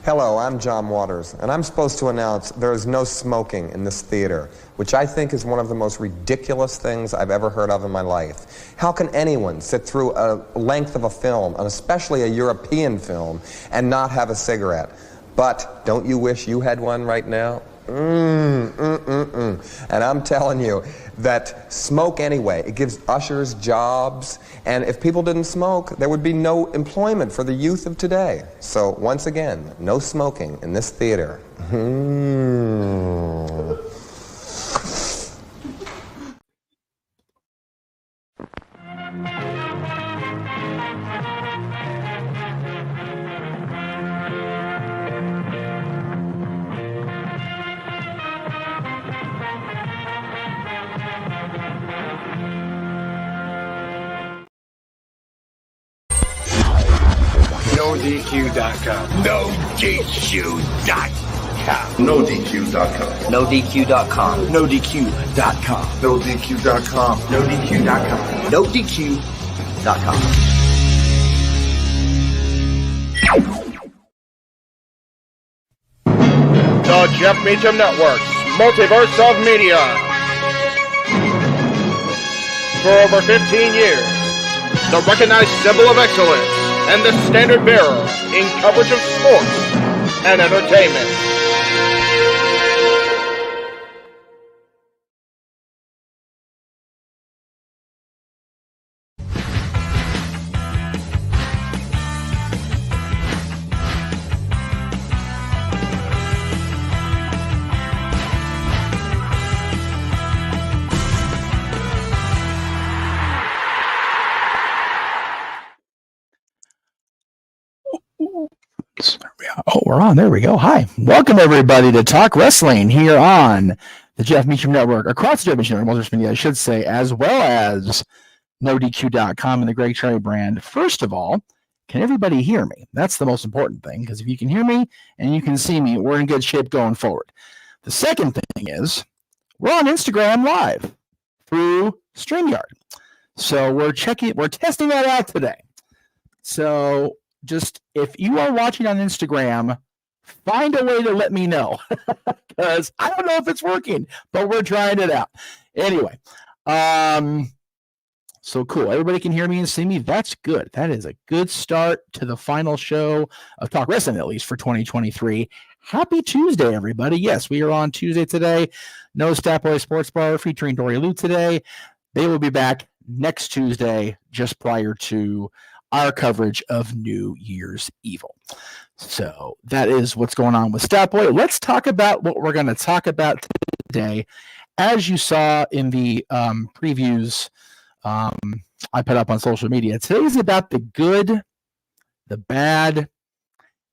Hello, I'm John Waters, and I'm supposed to announce there is no smoking in this theater, which I think is one of the most ridiculous things I've ever heard of in my life. How can anyone sit through a length of a film, and especially a European film, and not have a cigarette? But don't you wish you had one right now? And I'm telling you that smoke anyway. It gives ushers jobs, and if people didn't smoke, there would be no employment for the youth of today. So once again, no smoking in this theater. NoDQ.com. NoDQ.com. NoDQ.com. NoDQ.com. NoDQ.com. NoDQ.com. NoDQ.com. NoDQ.com. The Jeff Meacham Network's Multiverse of Media. For over 15 years, the recognized symbol of excellence and the standard bearer in coverage of sports and entertainment. Oh, we're on. There we go. Hi. Welcome, everybody, to Talk Wrestling here on the Jeff Meacham Network, across the Jeff Meacham Network, Multiverse Media, I should say, as well as NoDQ.com and the Greg Cherry brand. First of all, can everybody hear me? That's the most important thing, because if you can hear me and you can see me, we're in good shape going forward. The second thing is we're on Instagram Live through StreamYard. So we're testing that out today. So just if you are watching on Instagram, find a way to let me know, because I don't know if it's working, but we're trying it out. Anyway, so cool. Everybody can hear me and see me. That's good. That is a good start to the final show of Talk Wrestling, at least for 2023. Happy Tuesday, everybody. Yes, we are on Tuesday today. No Stat Boy Sports Bar featuring Dory Lou today. They will be back next Tuesday, just prior to our coverage of New Year's Evil. So that is what's going on with Stat Boy. Let's talk about what we're going to talk about today. As you saw in the previews I put up on social media, today is about the good, the bad,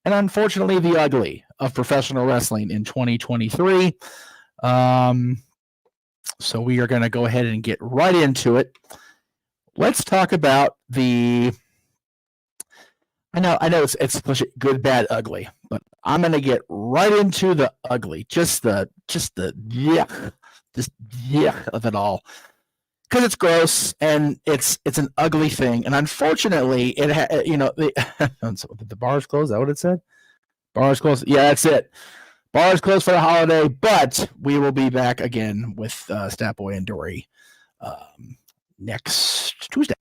and unfortunately the ugly of professional wrestling in 2023. So we are going to go ahead and get right into it. Let's talk about the... I know it's good, bad, ugly, but I'm gonna get right into the ugly, just the yuck of it all, because it's gross and it's an ugly thing, and unfortunately, the bar's closed. Is that what it said? Bar's closed. Yeah, that's it. Bar's closed for the holiday, but we will be back again with Stat Boy and Dory next Tuesday.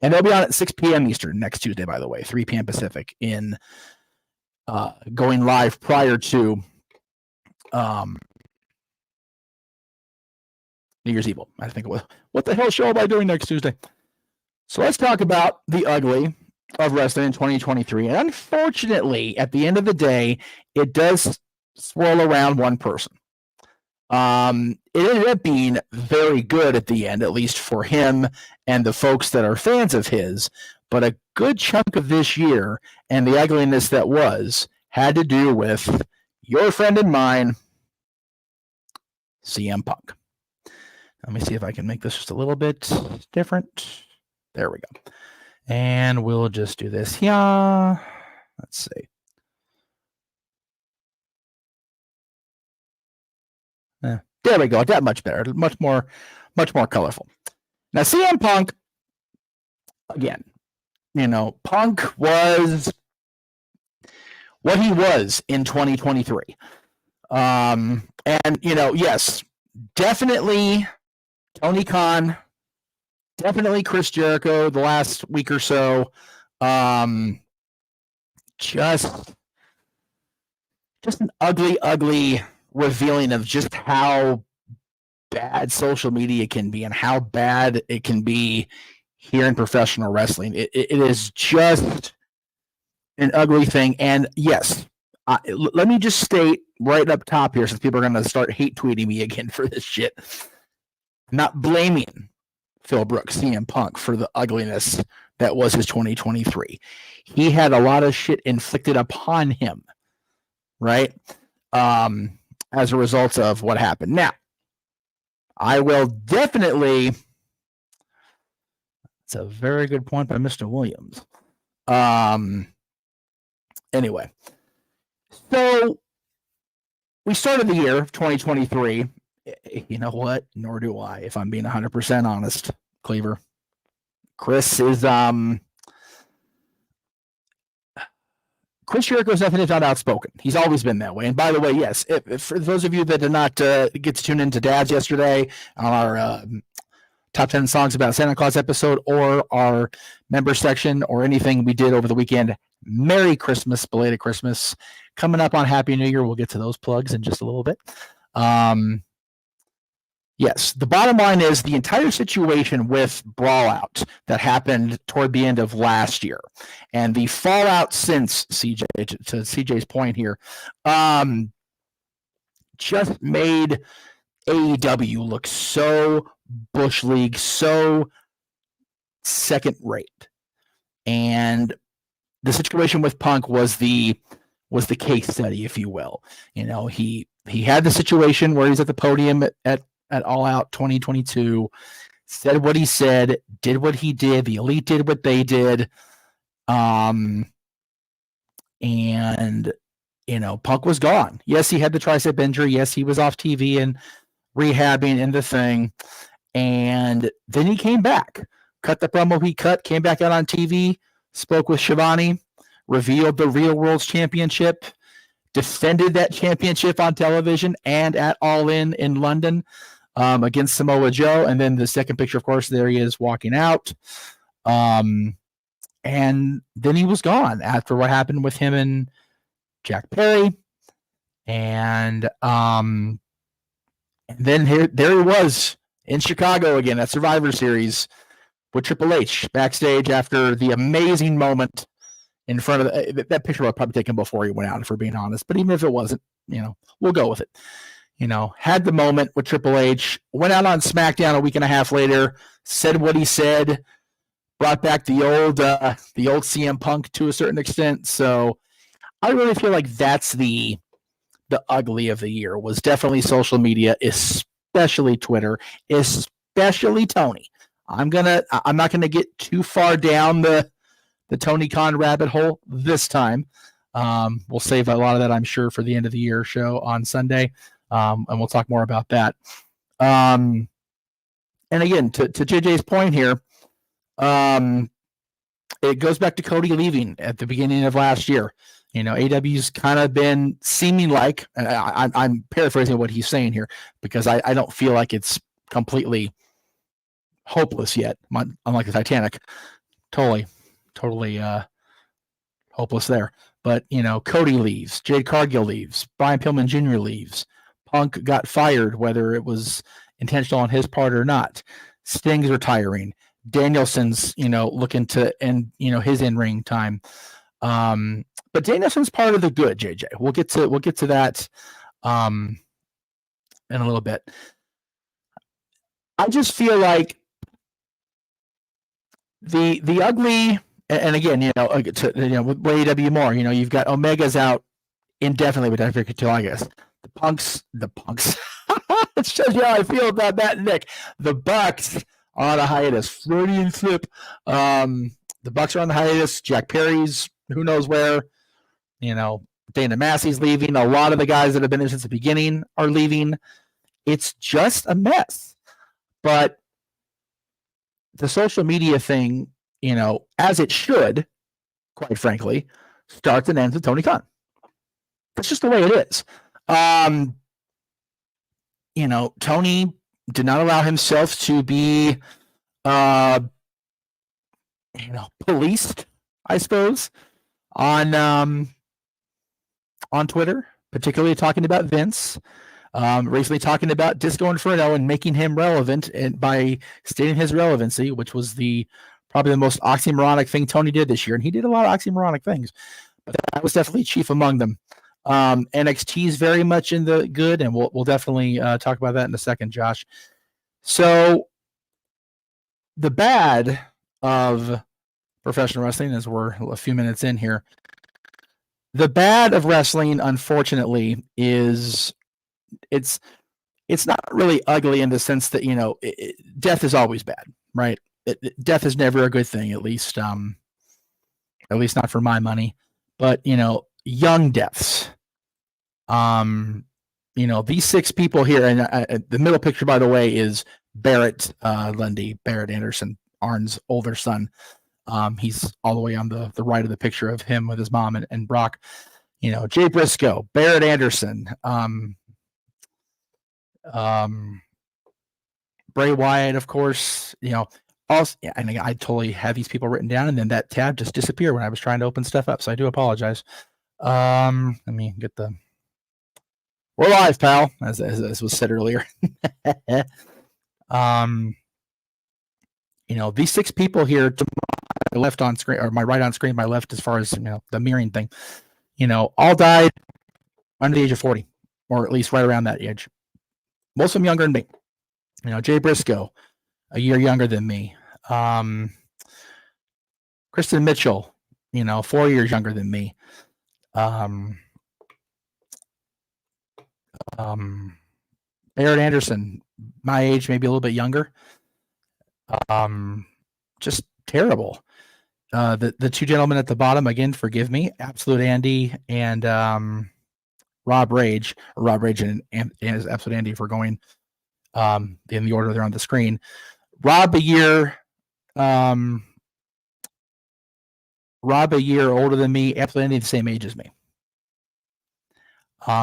And they'll be on at 6 p.m. Eastern next Tuesday, by the way, 3 p.m. Pacific, in going live prior to New Year's Evil. I think it was, what the hell show am I doing next Tuesday? So let's talk about the ugly of wrestling in 2023. And unfortunately, at the end of the day, it does swirl around one person. It ended up being very good at the end, at least for him and the folks that are fans of his. But a good chunk of this year and the ugliness that had to do with your friend and mine, CM Punk. Let me see if I can make this just a little bit different. There we go. And we'll just do this here. Let's see. There we go. That much better. Much more colorful. Now, CM Punk, again, Punk was what he was in 2023. And, yes, definitely Tony Khan, definitely Chris Jericho the last week or so. Just an ugly revealing of just how bad social media can be and how bad it can be here in professional wrestling. It is just an ugly thing. And yes, let me just state right up top here, since people are going to start hate tweeting me again for this shit. I'm not blaming Phil Brooks, CM Punk, for the ugliness that was his 2023. He had a lot of shit inflicted upon him, right? As a result of what happened. Now, I will definitely. It's a very good point by Mr. Williams. Anyway, so we started the year of 2023. You know what? Nor do I, if I'm being 100% honest, Cleaver. Chris Jericho's definitely not outspoken. He's always been that way. And by the way, yes, if for those of you that did not get to tune into Dads yesterday on our Top 10 Songs About Santa Claus episode, or our member section, or anything we did over the weekend, Merry Christmas, belated Christmas. Coming up on Happy New Year. We'll get to those plugs in just a little bit. Yes, the bottom line is the entire situation with Brawlout that happened toward the end of last year, and the fallout since, CJ, to CJ's point here, just made AEW look so Bush League, so second rate. And the situation with Punk was the case study, if you will. He had the situation where he's at the podium at All Out 2022, said what he said, did what he did, the Elite did what they did. And Punk was gone. Yes, he had the tricep injury. Yes, he was off TV and rehabbing in the thing. And then he came back, cut the promo he cut, came back out on TV, spoke with Shivani, revealed the Real World's Championship, defended that championship on television and at All In London against Samoa Joe. And then the second picture, of course, there he is walking out. And then he was gone after what happened with him and Jack Perry. And then there he was in Chicago again at Survivor Series with Triple H backstage after the amazing moment in front of that picture was probably taken before he went out, if we're being honest. But even if it wasn't, we'll go with it. Had the moment with Triple H, went out on SmackDown a week and a half later, said what he said, brought back the old CM Punk to a certain extent. So I really feel like that's the ugly of the year, was definitely social media, especially Twitter, especially Tony. I'm not gonna get too far down the Tony Khan rabbit hole this time. We'll save a lot of that, I'm sure, for the end of the year show on Sunday. And we'll talk more about that. And again, to JJ's point here, it goes back to Cody leaving at the beginning of last year. AW's kind of been seeming like, I'm paraphrasing what he's saying here, because I don't feel like it's completely hopeless yet, unlike the Titanic. Totally hopeless there. But, Cody leaves, Jade Cargill leaves, Brian Pillman Jr. leaves, Punk got fired, whether it was intentional on his part or not. Sting's retiring. Danielson's, looking to end, his in-ring time. But Danielson's part of the good, JJ. We'll get to that in a little bit. I just feel like the ugly, and again, with AEW more, you've got Omega's out indefinitely with until I guess. The punks. It shows you how I feel about that, Nick. The Bucks are on a hiatus. Freudian slip. The Bucks are on the hiatus. Jack Perry's who knows where. Dana Massey's leaving. A lot of the guys that have been there since the beginning are leaving. It's just a mess. But the social media thing, as it should, quite frankly, starts and ends with Tony Khan. It's just the way it is. Tony did not allow himself to be, policed, I suppose, on Twitter, particularly talking about Vince. Recently talking about Disco Inferno and making him relevant, and by stating his relevancy, which was probably the most oxymoronic thing Tony did this year, and he did a lot of oxymoronic things, but that was definitely chief among them. NXT is very much in the good, and we'll definitely talk about that in a second, Josh. So the bad of professional wrestling, as we're a few minutes in here, the bad of wrestling, unfortunately, is it's not really ugly in the sense that, death is always bad, right? Death is never a good thing, at least not for my money. But, young deaths. These 6 people here, and the middle picture, by the way, is Barrett Barrett Anderson, Arn's older son. He's all the way on the right of the picture of him with his mom and Brock. Jay Briscoe, Barrett Anderson, Bray Wyatt, of course. Also, and I totally have these people written down, and then that tab just disappeared when I was trying to open stuff up, so I do apologize. Let me get we're live, pal, as was said earlier. These 6 people here to my left on screen, or my right on screen, my left, as far as the mirroring thing, all died under the age of 40, or at least right around that age. Most of them younger than me. Jay Briscoe, a year younger than me. Kristen Mitchell, 4 years younger than me. Barrett Anderson, my age, maybe a little bit younger. Just terrible. The 2 gentlemen at the bottom, again, forgive me, Absolute Andy and Rob Rage and Absolute Andy, for going in the order they're on the screen. Rob a year older than me, Absolute Andy the same age as me.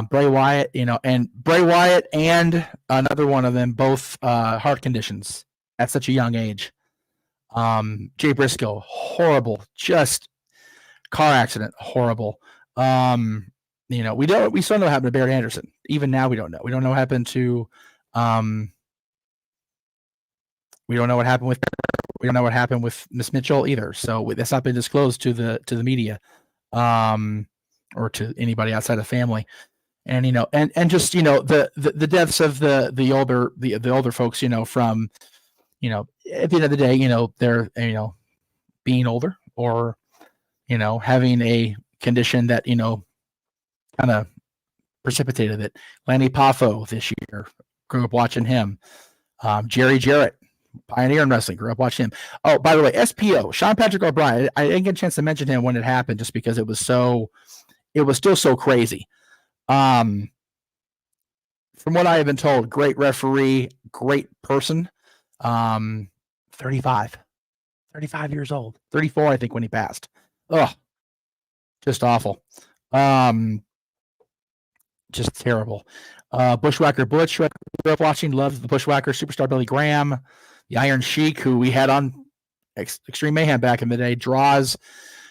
Bray Wyatt, and Bray Wyatt and another one of them, both heart conditions at such a young age. Jay Briscoe, horrible, just car accident, horrible. We still know what happened to Barrett Anderson. Even now, we don't know. We don't know what happened to. We don't know what happened with. We don't know what happened with Miss Mitchell either. So that's not been disclosed to the media, or to anybody outside of family. And and just the deaths of the older folks. From at the end of the day, they're being older, or having a condition that kind of precipitated it. Lanny Poffo this year, grew up watching him. Jerry Jarrett, pioneer in wrestling, grew up watching him. Oh, by the way, SPO, Sean Patrick O'Brien, I didn't get a chance to mention him when it happened, just because it was still so crazy. From what I have been told, great referee, great person. 35 years old, 34, I think, when he passed. Oh, just awful. Just terrible. Bushwhacker Butch, grew up watching, loved the Bushwhacker, Superstar Billy Graham, the Iron Sheik, who we had on Extreme Mayhem back in the day. Draws,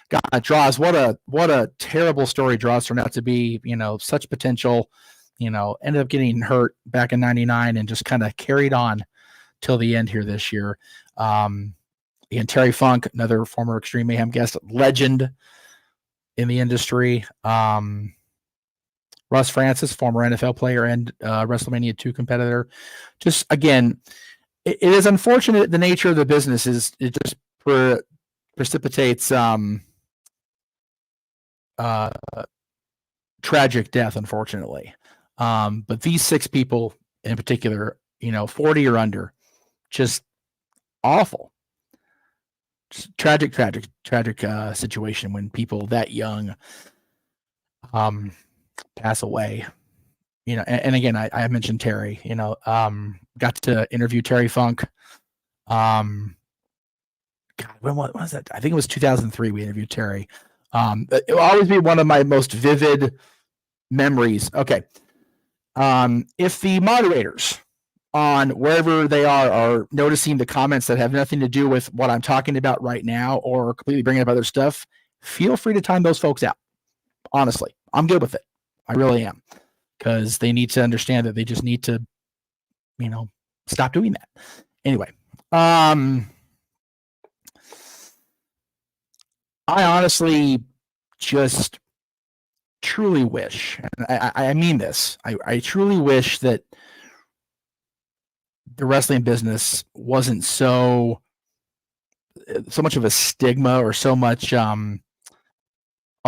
what a terrible story Draws turned out to be. Such potential. Ended up getting hurt back in '99 and just kind of carried on till the end here this year. And Terry Funk, another former Extreme Mayhem guest, legend in the industry. Russ Francis, former NFL player and WrestleMania 2 competitor. Just, again, it is unfortunate. The nature of the business is it just precipitates tragic death, unfortunately. But these 6 people in particular, 40 or under, just awful. Just tragic situation when people that young pass away. And again, I mentioned Terry, got to interview Terry Funk. God, when was that? I think it was 2003 we interviewed Terry. It will always be one of my most vivid memories. Okay. If the moderators on wherever they are noticing the comments that have nothing to do with what I'm talking about right now or completely bringing up other stuff, feel free to time those folks out. Honestly, I'm good with it. I really am, because they need to understand that they just need to, stop doing that. Anyway, I honestly just truly wish, and I mean this, I truly wish that the wrestling business wasn't so much of a stigma or so much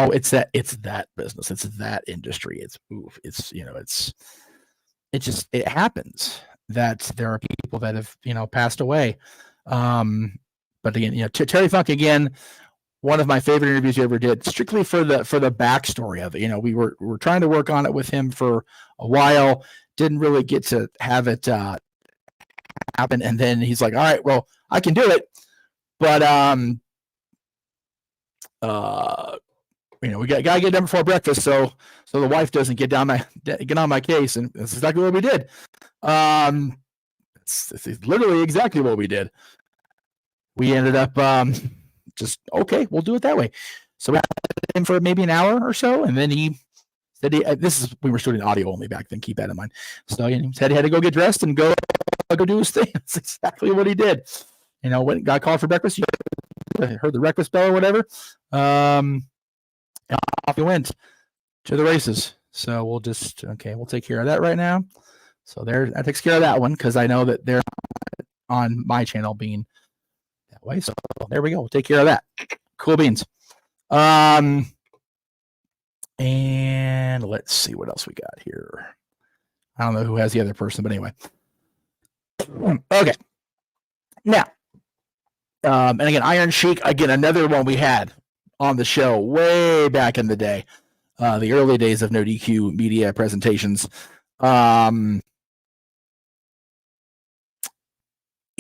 it's that business, it's that industry, it happens that there are people that have passed away, but again, Terry Funk, again, one of my favorite interviews you ever did, strictly for the backstory of it. We were trying to work on it with him for a while, didn't really get to have it happen, and then he's like, all right, well, I can do it, but we gotta get done before breakfast, so the wife doesn't get on my case, and that's exactly what we did. It's literally exactly what we did. We ended up just, okay, we'll do it that way. So we had him for maybe an hour or so, and then he said we were shooting audio only back then, keep that in mind. So he said he had to go get dressed and go do his thing. That's exactly what he did. Went, got called for breakfast. Heard the breakfast bell or whatever. Off he went to the races. So we'll take care of that right now. So that takes care of that one, because I know that they're on my channel being that way. So there we go. We'll take care of that. Cool beans. And let's see what else we got here. I don't know who has the other person, but anyway. Okay. Now, and again, Iron Sheik, again, another one we had on the show way back in the day, the early days of NoDQ media presentations.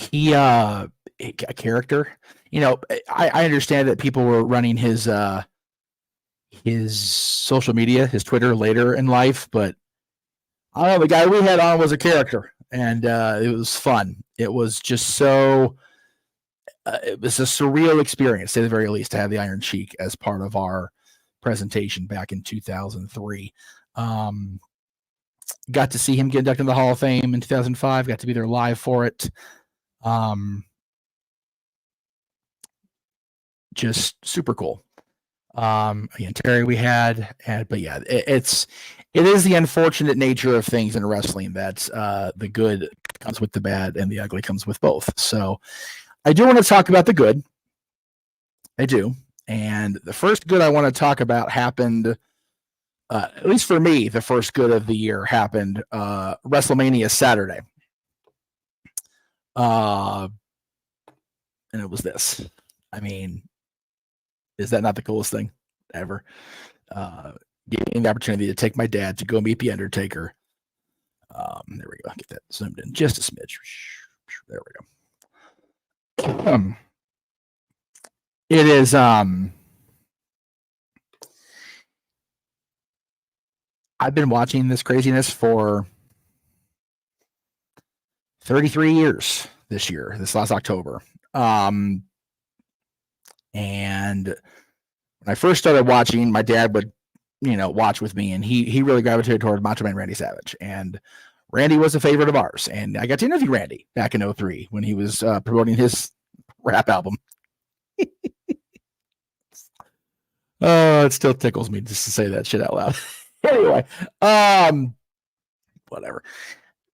He a character, I understand that people were running his social media, his Twitter later in life, but I don't know, the guy we had on was a character, and it was fun. It was just so it was a surreal experience, to the very least, to have the Iron Sheik as part of our presentation back in 2003. Got to see him get inducted in the Hall of Fame in 2005. Got to be there live for it. Just super cool. Again, Terry we had, but yeah, it is the unfortunate nature of things in wrestling that the good comes with the bad and the ugly comes with both. So I do want to talk about the good. I do. And the first good I want to talk about happened, at least for me, the first good of the year happened WrestleMania Saturday. And it was this. I mean, is that not the coolest thing ever? Getting the opportunity to take my dad to go meet the Undertaker. There we go. Get that zoomed in just a smidge. There we go. It is I've been watching this craziness for 33 years this last October. And when I first started watching, my dad would, watch with me, and he really gravitated toward Macho Man Randy Savage. And Randy was a favorite of ours. And I got to interview Randy back in 2003 when he was promoting his rap album. Oh, it still tickles me just to say that shit out loud. Anyway, whatever.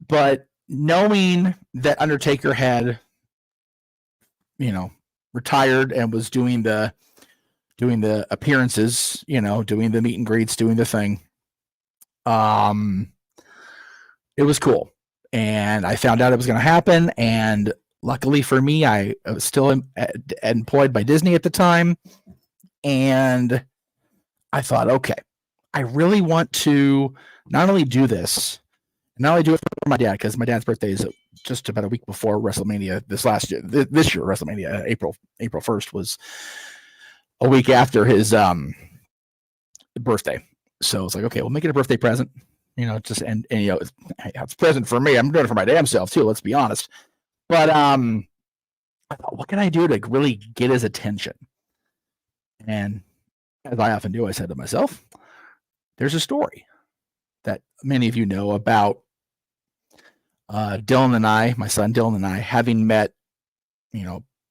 But knowing that Undertaker had, retired and was doing the appearances, doing the meet and greets, doing the thing, it was cool. And I found out it was going to happen. And luckily for me, I was still employed by Disney at the time. And I thought, okay, I really want to not only do this, not only do it for my dad, because my dad's birthday is just about a week before WrestleMania this year, WrestleMania, April 1st was a week after his birthday. So it's like, okay, we'll make it a birthday present. Just and it's a present for me. I'm doing it for my damn self too. Let's be honest. But I thought, what can I do to really get his attention? And as I often do, I said to myself, there's a story that many of you know about Dylan and I, my son Dylan and I, having met,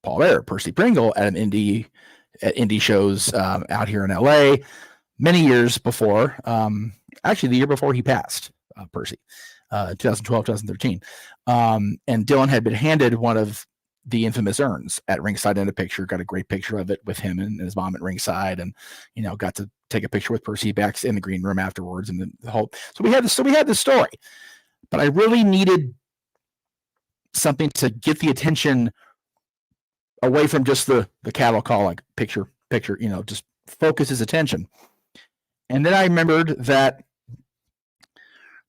Paul Bear, Percy Pringle at indie shows out here in LA many years before, actually the year before he passed, Percy, 2012, 2013. And Dylan had been handed one of the infamous urns at ringside in a picture, got a great picture of it with him and his mom at ringside, and got to take a picture with Percy back in the green room afterwards, and the whole. So we had this story, but I really needed something to get the attention away from just the cattle call, like picture, just focus his attention. And then I remembered that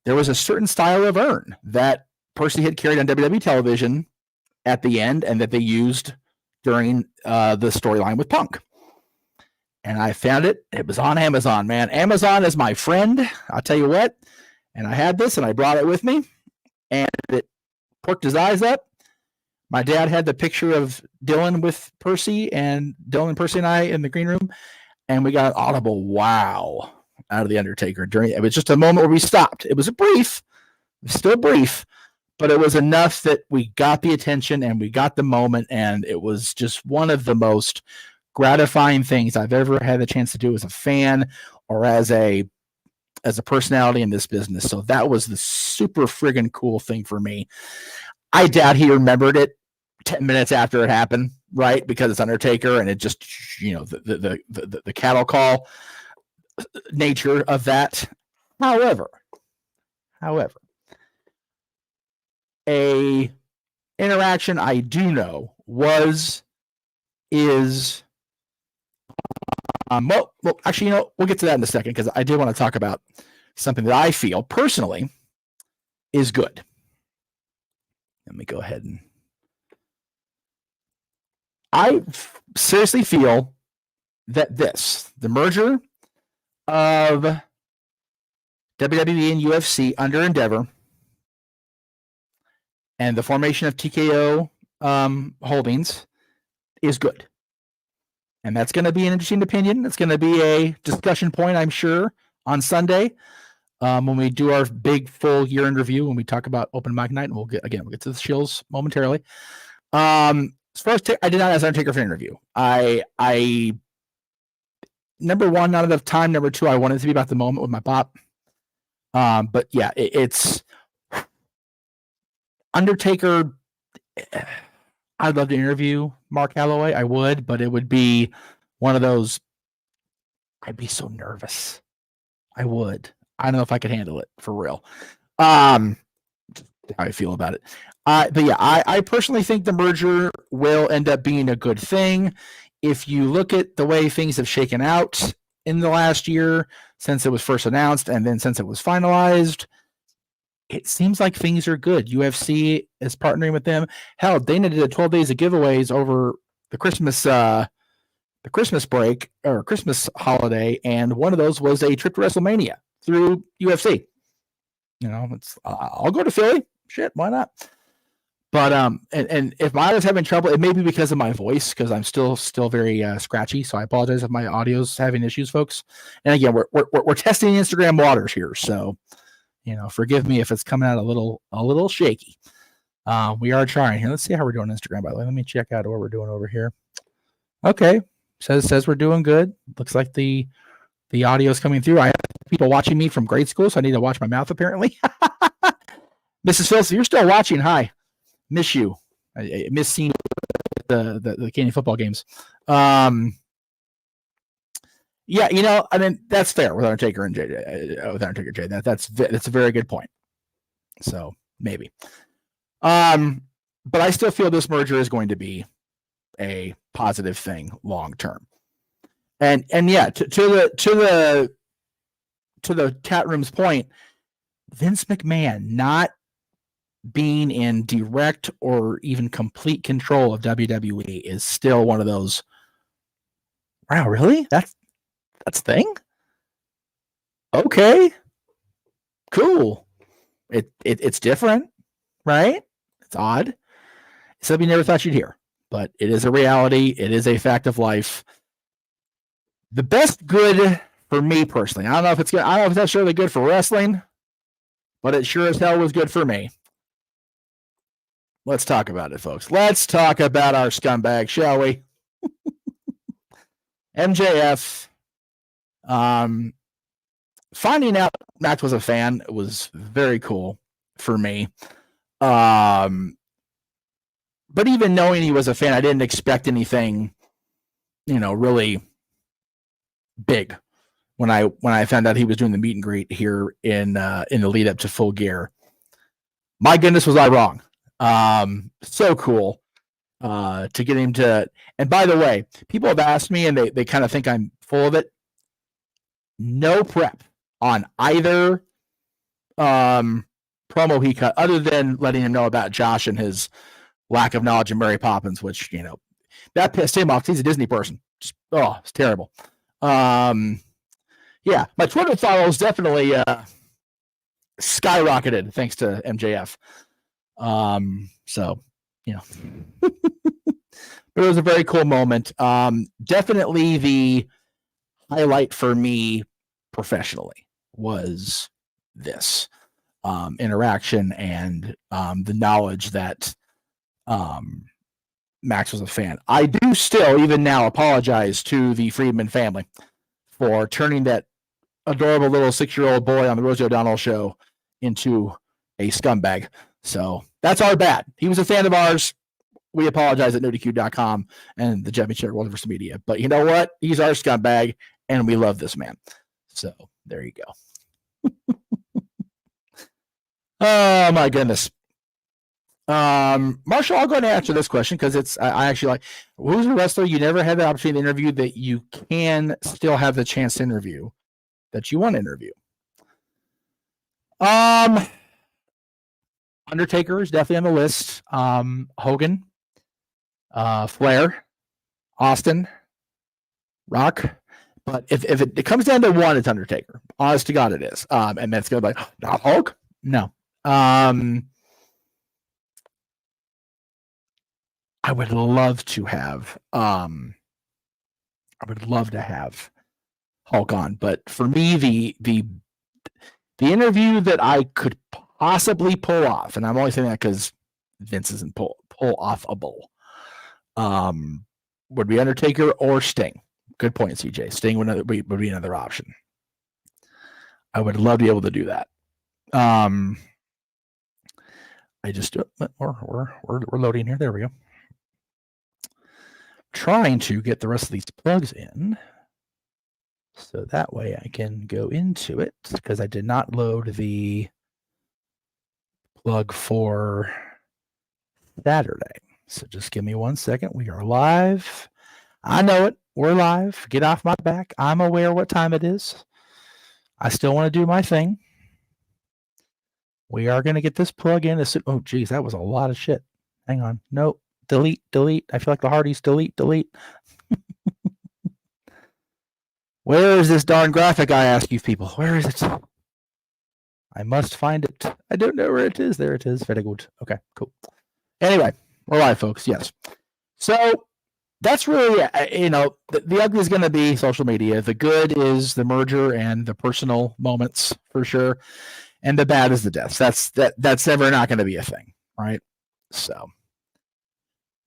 there was a certain style of urn that Percy had carried on WWE television at the end, and that they used during the storyline with Punk. And I found it. It was on Amazon, man. Amazon is my friend. I'll tell you what. And I had this, and I brought it with me, and it perked his eyes up. My dad had the picture of Dylan with Percy, and Dylan and Percy and I in the green room, and we got an audible wow out of the Undertaker. It was just a moment where we stopped. It was still brief, but it was enough that we got the attention and we got the moment, and it was just one of the most gratifying things I've ever had the chance to do as a fan or as a personality in this business. So that was the super friggin' cool thing for me. I doubt he remembered it 10 minutes after it happened, right? Because it's Undertaker, and it just, the cattle call nature of that. However, a interaction I do know is actually, we'll get to that in a second, because I do want to talk about something that I feel personally is good. Let me go ahead and I seriously feel that the merger of WWE and UFC under Endeavor and the formation of TKO Holdings is good. And that's going to be an interesting opinion. It's going to be a discussion point, I'm sure, on Sunday when we do our big full year in review, when we talk about open mic night. And we'll get to the shills momentarily. As far as I did not ask Undertaker for an interview. I number one, not enough time. Number two, I wanted it to be about the moment with my pop. But yeah, it's Undertaker. I'd love to interview Mark Calloway. I would, but it would be one of those. I'd be so nervous. I would. I don't know if I could handle it for real. How I feel about it. But yeah, I personally think the merger will end up being a good thing. If you look at the way things have shaken out in the last year, since it was first announced and then since it was finalized, it seems like things are good. UFC is partnering with them. Hell, Dana did 12 days of giveaways over the Christmas break or Christmas holiday, and one of those was a trip to WrestleMania through UFC. I'll go to Philly. Shit, why not? But and if my audio's having trouble, it may be because of my voice, because I'm still very scratchy. So I apologize if my audio's having issues, folks. And again, we're testing Instagram waters here, so forgive me if it's coming out a little shaky. We are trying here. Let's see how we're doing on Instagram. By the way, let me check out what we're doing over here. Okay, says we're doing good. Looks like the audio is coming through. I have people watching me from grade school, so I need to watch my mouth apparently. Mrs. Phil, so you're still watching. Hi. Miss you. I miss seeing the Canadian football games. Yeah, I mean, that's fair with Undertaker and Jay. That's a very good point. So maybe. But I still feel this merger is going to be a positive thing long term. And yeah, to the chat room's point, Vince McMahon not being in direct or even complete control of WWE is still one of those. Wow, really? That's a thing? okay, cool. It's different, right? It's odd. It's something you never thought you'd hear, but it is a reality. It is a fact of life. The best good for me personally, I don't know if it's good. I don't know if that's really good for wrestling, but it sure as hell was good for me. Let's talk about it, folks. Let's talk about our scumbag, shall we? MJF. Finding out Max was a fan was very cool for me. But even knowing he was a fan, I didn't expect anything, really big when I found out he was doing the meet and greet here in the lead up to Full Gear. My goodness, was I wrong? So cool to get him to. And by the way, people have asked me, and they kind of think I'm full of it. No prep on either promo he cut, other than letting him know about Josh and his lack of knowledge of Mary Poppins, which that pissed him off. He's a Disney person. Just it's terrible. Yeah, my Twitter follows definitely skyrocketed thanks to MJF. So but it was a very cool moment. Definitely the highlight for me professionally was this interaction and the knowledge that Max was a fan. I do still, even now, apologize to the Friedman family for turning that adorable little 6-year-old boy on the Rosie O'Donnell show into a scumbag. So that's our bad. He was a fan of ours. We apologize at NoDQ.com and the Jeffy Chair Multiverse Media. But you know what? He's our scumbag, and we love this man. So there you go. Oh, my goodness. Marshall, I'll go ahead and answer this question because I actually like, who's a wrestler you never had the opportunity to interview that you can still have the chance to interview that you want to interview? Undertaker is definitely on the list. Hogan, Flair, Austin, Rock. But if it comes down to one, it's Undertaker. Honest to God, it is. And that's going to be like, not Hulk? No. I would love to have Hulk on, but for me, the interview that I could possibly pull off, and I'm only saying that because Vince isn't pull offable, would be Undertaker or Sting. Good point, CJ. Sting would be another option. I would love to be able to do that. I just we're loading here. There we go. Trying to get the rest of these plugs in so that way I can go into it because I did not load the plug for Saturday. So just give me 1 second. We are live. I know it. We're live. Get off my back. I'm aware what time it is. I still want to do my thing. We are going to get this plug in. Oh, geez, that was a lot of shit. Hang on. Nope. Delete. I feel like the Hardys. Delete. Where is this darn graphic, I ask you people? Where is it? I must find it. I don't know where it is. There it is. Very good. Okay, cool. Anyway, we're live, folks. Yes. So that's really, the ugly is going to be social media. The good is the merger and the personal moments for sure. And the bad is the deaths. That's never not going to be a thing, right? So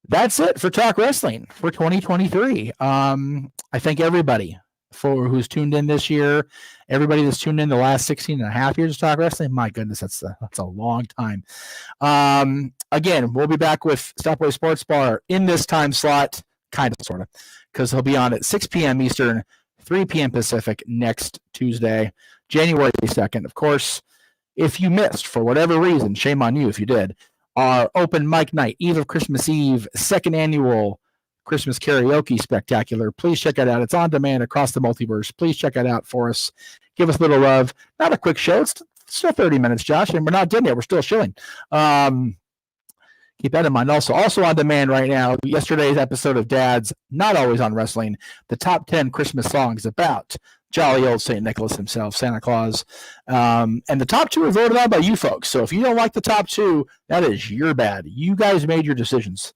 that's it for Talk Wrestling for 2023. I thank everybody for who's tuned in this year. Everybody that's tuned in the last 16 and a half years of Talk Wrestling. My goodness, that's a long time. Again, we'll be back with Stopway Sports Bar in this time slot, kind of, sort of, because he'll be on at 6 p.m. Eastern, 3 p.m. Pacific next Tuesday, January 2nd. Of course, if you missed for whatever reason, shame on you if you did, our open mic night, Eve of Christmas Eve, second annual Christmas karaoke spectacular. Please check it out. It's on demand across the multiverse. Please check it out for us. Give us a little love. Not a quick show. It's still 30 minutes, Josh, and we're not done yet. We're still shilling. Keep that in mind. Also on demand right now, yesterday's episode of Dad's Not Always on Wrestling, the top 10 Christmas songs about jolly old St. Nicholas himself, Santa Claus. And the top 2 are voted on by you folks. So if you don't like the top 2, that is your bad. You guys made your decisions.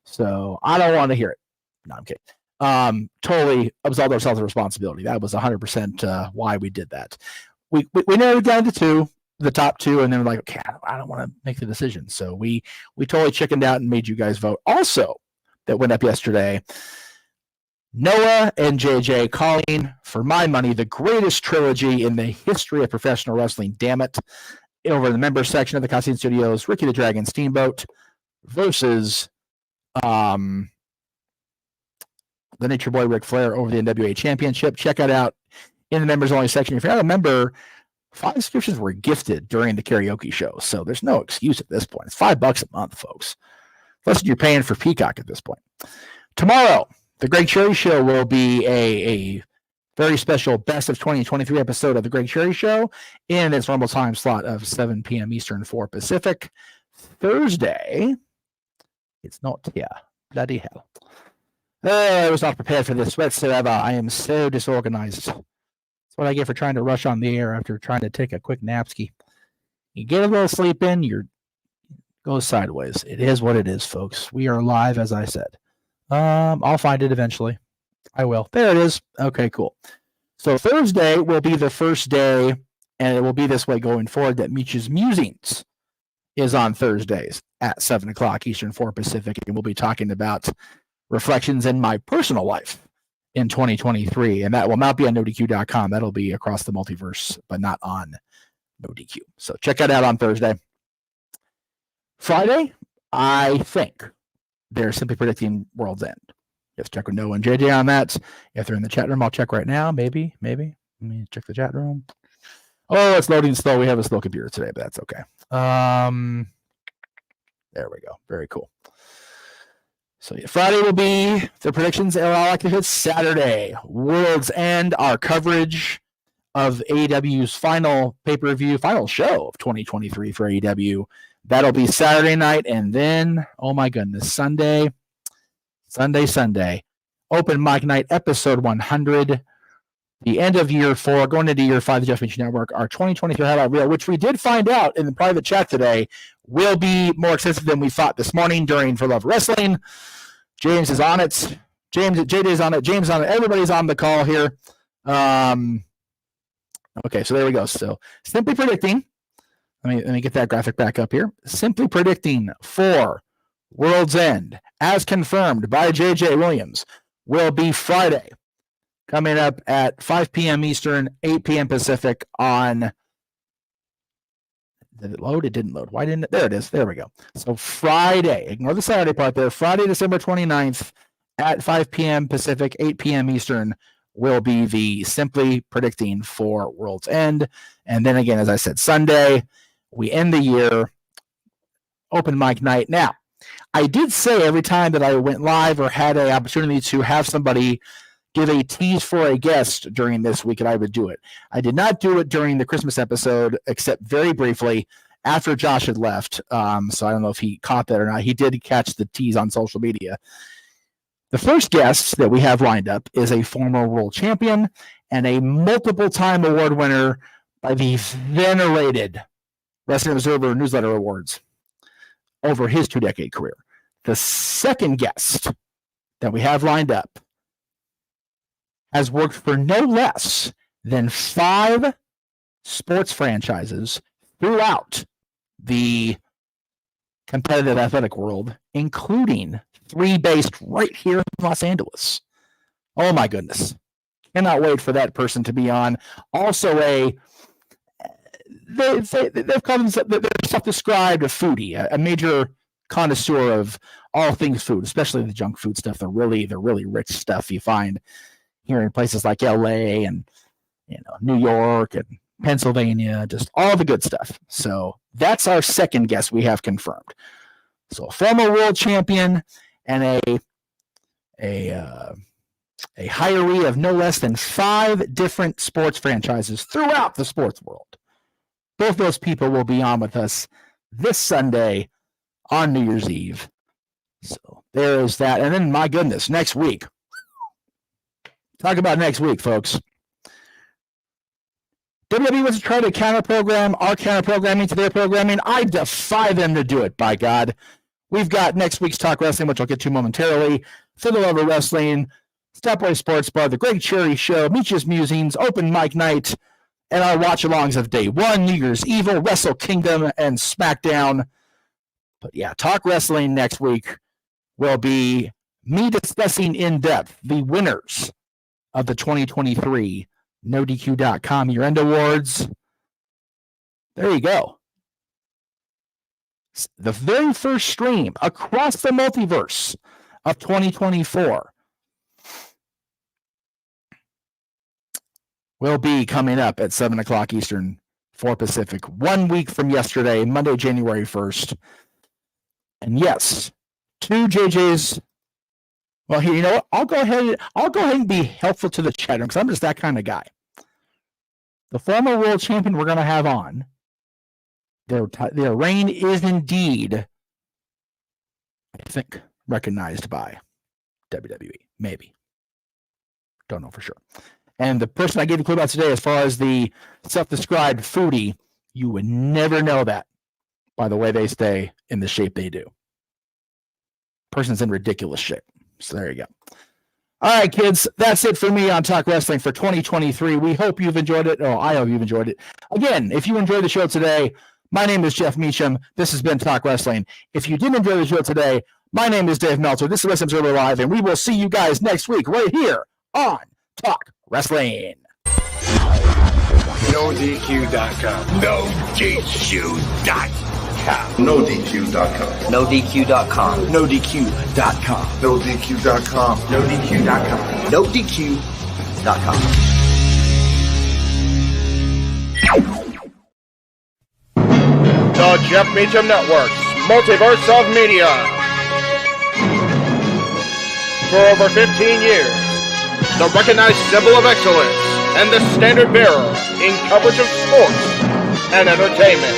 So I don't want to hear it. No, I'm kidding. Totally absolved ourselves of responsibility. That was 100% why we did that. We narrowed it down to 2, the top 2, and then we're like, okay, I don't want to make the decision. So we totally chickened out and made you guys vote. Also, that went up yesterday, Noah and JJ calling, for my money, the greatest trilogy in the history of professional wrestling. Damn it. Over in the members section of the Coliseum Studios, Ricky the Dragon Steamboat versus the Nature Boy Ric Flair over the NWA Championship. Check it out in the members only section. If you're not a member, 5 subscriptions were gifted during the karaoke show, so there's no excuse at this point. It's $5 a month, folks. Plus, you're paying for Peacock at this point. Tomorrow, the Greg Cherry Show will be a very special best of 2023 episode of the Greg Cherry Show in its normal time slot of 7 p.m. Eastern, 4 Pacific. Thursday, it's not here. Bloody hell. I was not prepared for this whatsoever. I am so disorganized. That's what I get for trying to rush on the air after trying to take a quick napski. You get a little sleep in, you're goes sideways. It is what it is, folks. We are live, as I said. I'll find it eventually. I will. There it is. Okay, cool. So Thursday will be the first day, and it will be this way going forward, that Meach's Musings is on Thursdays at 7 o'clock Eastern, 4 Pacific, and we'll be talking about reflections in my personal life in 2023, and that will not be on NoDQ.com. That'll be across the multiverse, but not on NoDQ. So check that out on Thursday. Friday, I think they're simply predicting World's End. You have to check with Noah and JJ on that. If they're in the chat room, I'll check right now. Maybe. Let me check the chat room. Oh, it's loading slow. We have a slow computer today, but that's okay. There we go. Very cool. So yeah, Friday will be the predictions in all likelihood. Saturday, World's End, our coverage of AEW's final pay-per-view, final show of 2023 for AEW. That'll be Saturday night, and then, oh my goodness, Sunday, open mic night, episode 100, the end of year 4, going into year 5 of the Jeff Meacham Network, our 2023 highlight reel, which we did find out in the private chat today, will be more extensive than we thought this morning during For Love Wrestling. James is on it. JJ is on it. James is on it. Everybody's on the call here. Okay, so there we go. So simply predicting. Let me get that graphic back up here. Simply predicting for World's End, as confirmed by JJ Williams, will be Friday, coming up at 5 p.m. Eastern, 8 p.m. Pacific on... Did it load? It didn't load. Why didn't it? There it is. There we go. So Friday, ignore the Saturday part there. Friday, December 29th at 5 p.m. Pacific, 8 p.m. Eastern will be the simply predicting for World's End. And then again, as I said, Sunday, we end the year, open mic night. Now, I did say every time that I went live or had an opportunity to have somebody give a tease for a guest during this week, and I would do it. I did not do it during the Christmas episode, except very briefly after Josh had left. So I don't know if he caught that or not. He did catch the tease on social media. The first guest that we have lined up is a former world champion and a multiple-time award winner by the venerated Wrestling Observer Newsletter Awards over his 2-decade career. The second guest that we have lined up has worked for no less than 5 sports franchises throughout the competitive athletic world, including 3 based right here in Los Angeles. Oh my goodness. Cannot wait for that person to be on. Also they've called themselves, they're self-described a foodie, a major connoisseur of all things food, especially the junk food stuff, the really rich stuff you find here in places like LA and New York and Pennsylvania, just all the good stuff. So that's our second guest we have confirmed. So a former world champion and a hiree of no less than 5 different sports franchises throughout the sports world. Both those people will be on with us this Sunday on New Year's Eve. So there is that. And then, my goodness, next week. Talk about next week, folks. WWE was to try to counter-program our counter-programming to their programming. I defy them to do it, by God. We've got next week's Talk Wrestling, which I'll get to momentarily, For the Love of Wrestling, Stepway Sports Bar, The Greg Cherry Show, Meach's Musings, Open Mic Night, and our watch-alongs of Day 1, New Year's Evil, Wrestle Kingdom, and SmackDown. But yeah, Talk Wrestling next week will be me discussing in depth the winners of the 2023 NoDQ.com Year-End Awards. There you go. The very first stream across the multiverse of 2024 will be coming up at 7 o'clock Eastern, 4 Pacific, 1 week from yesterday, Monday, January 1st. And yes, 2 JJ's. Well, here, you know what? I'll go ahead and be helpful to the chat room because I'm just that kind of guy. The former world champion we're going to have on, their reign is indeed, I think, recognized by WWE. Maybe. Don't know for sure. And the person I gave the clue about today, as far as the self-described foodie, you would never know that by the way they stay in the shape they do. Person's in ridiculous shape. So there you go. All right, kids, that's it for me on Talk Wrestling for 2023. We hope you've enjoyed it. Oh, I hope you've enjoyed it. Again, if you enjoyed the show today, my name is Jeff Meacham. This has been Talk Wrestling. If you didn't enjoy the show today, my name is Dave Meltzer. This is Wrestling Observer Live, and we will see you guys next week right here on Talk Wrestling. NoDQ.com. NoDQ.com. NoDQ.com. NoDQ.com. NoDQ.com. NoDQ.com. NoDQ.com. NoDQ.com. The Jeff Meacham Network's Multiverse of Media. For over 15 years, the recognized symbol of excellence and the standard bearer in coverage of sports and entertainment.